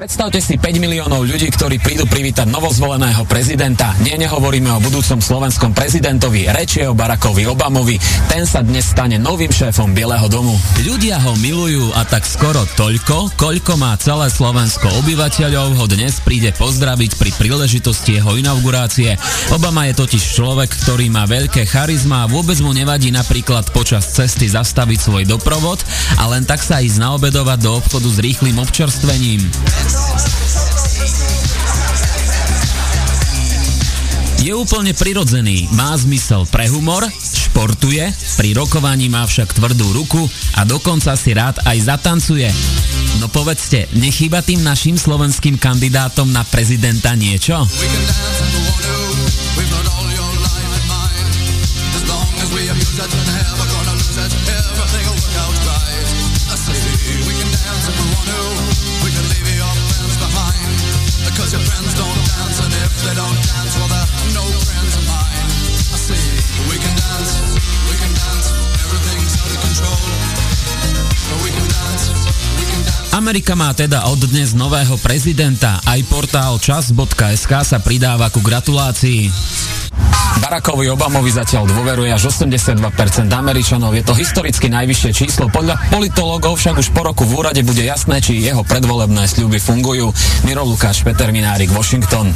Predstavte si 5 miliónov ľudí, ktorí prídu privítať novozvoleného prezidenta. Nehovoríme o budúcom slovenskom prezidentovi, reč je o Barackovi Obamovi. Ten sa dnes stane novým šéfom Bieleho domu. Ľudia ho milujú a tak skoro toľko, koľko má celé Slovensko obyvateľov, ho dnes príde pozdraviť pri príležitosti jeho inaugurácie. Obama je totiž človek, ktorý má veľké charizma a vôbec mu nevadí napríklad počas cesty zastaviť svoj doprovod a len tak sa ísť naobedovať do obchodu s rýchlym občerstvením. Je úplne prirodzený, má zmysel pre humor, športuje, pri rokovaní má však tvrdú ruku a dokonca si rád aj zatancuje. No povedzte, nechýba tým našim slovenským kandidátom na prezidenta niečo? Amerika má teda od dnes nového prezidenta, aj portál čas.sk sa pridáva ku gratulácii. Barackovi Obamovi zatiaľ dôveruje až 82% Američanov. Je to historicky najvyššie číslo. Podľa politológov však už po roku v úrade bude jasné, či jeho predvolebné sľuby fungujú. Miro Lukáš, Peter Minárik, Washington.